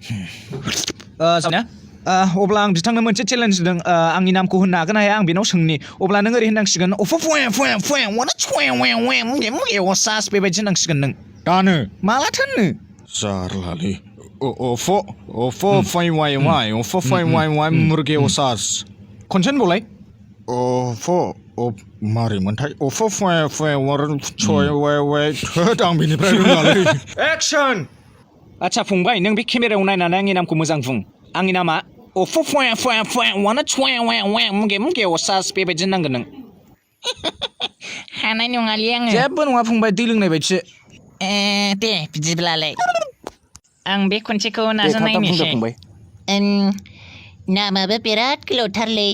जानो अब्ला आं बिथांनो मोनसे चेलेन्ज होदों आंनि नामखौ होननो हागोन हाया आं बेनाव सोंनि अब्ला नों ओरै होननांसिगोन सास बेबायदि होननांसिगोन नों दानो मालाथो होननो जारलालै मुर्गे असास खनसे होनबावलाय मारैमोनथाय आं बेनिफ्राय रोङालै एक्सन आच्छा फंबाय नों बे केमेरायाव नायनानै आंनि नामखौ मोजां बुं आंनि नामा सास बेबायदि होननांगोन नों हानाय नङालै आङो जेबो नङा फंबाय दै लोंनाय बायदिसो दे बिदिब्लालाय आं बे खनसेखौ नाजानायनोसै नामाबो बिराद गोलावथारलै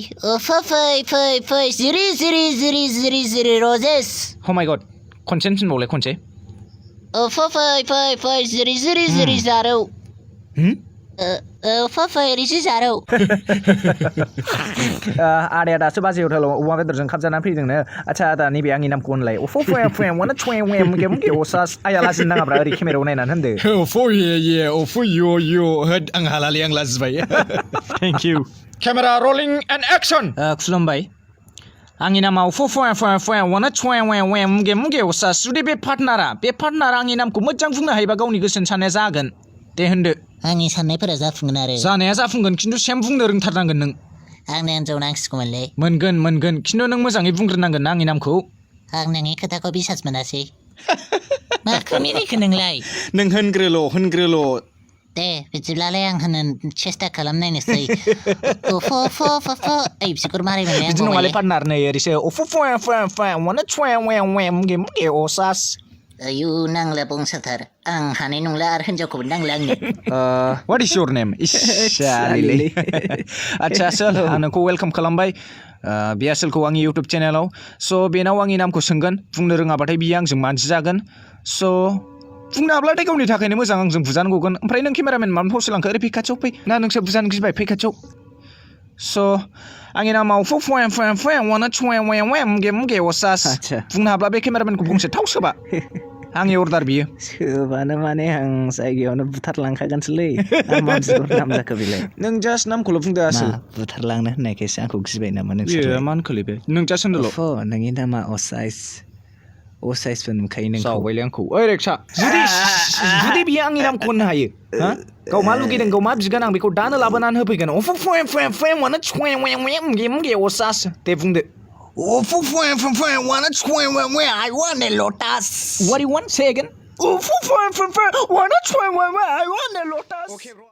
फै जिरि रजेस Oh my god खनसे होनबावलाय खनसे फै जिरि जारौ फै रिजि जारौ आदाया दासो बाजै हटेलाव अमा बेदरजों ओंखाम जानानै फैदोंनो आच्छा आदा नैबे आंनि नामखौ होनलाय आया लाजिनो नाङाब्रा ओरै केमेरायाव नायनानै होनदो आं हालालै आं लाजिबाय thank you camera rolling and action खुलुमबाय आंनि नामा जुदि बे पार्टनारा आंनि नामखौ मोजां बुंनो हायोबा गावनि गोसोनि साननाया जागोन दे होनदो आंनि साननायफोरा जाफुंगोन आरो जानाया जाफुंगोन खिन्थु सेम बुंनो रोंथारनांगोन नों आंनो हिनजाव नांसिगौमोनलै मोनगोन खिन्थु नों मोजाङै बुंग्रोनांगोन ना आंनि नामखौ आं नोंनि खोथाखौ बिसास मोनासै माखौ मिनिखो नोंलाय नों होनग्रोल' दे बिदिब्लालाय आं होनो सेस्था खालामनायनोसै बिसोरखौ मारै मोनलाय बिदि नङालै पार्टनार नै ओरैसो आयु नांला बंसाथार आं हानाय नंला आरो हिनजावखौबो नांला आंनो what is your name आच्छा आसोल आं नोंखौ वेलकाम खालामबाय बे आसोलखौ आंनि इउटुब चेनेलाव स' बेनाव आंनि नामखौ सोंगोन बुंनो रोङाबाथाय बियो आंजों मानसि जागोन स' बुंनो हाब्लाथाय गावनि थाखायनो मोजां आंजों बुजानो गगोन ओमफ्राय नों केमेरामेन मानो फावसो लांखो ओरै फै खाथियाव फै ना नोंसोर बुजानो गिबाय फै खाथियाव स' आंनि नामाव बुंनो हाब्ला बे केमेरामेनखौ बुंसो थाव सोबा आंनि अर्डार बियो सोबानो माने आं जायगायावनो बुथारलांखागोनसोलै मानसिफोर नाम जाखो बेलाय नों जास्ट नामखौल' बुंदो आसोल बुथारलांनो होननायखायसो आंखौ गिबाय नामा मा होनखोलै बे नों जास्ट होनदोल' नोंनि नामा असाइसबो नुखायो नोंखौ जावबायलै आंखौ ओइ रेक्सा जुदि बियो आंनि नामखौ होननो हायो गाव मा लुगैदों गाव मा बिगोन आं बेखौ दानो लाबोनानै होफैगोन दे बुंदो I want a lotus. What do you want? Say again. I want a lotus. Okay, bro.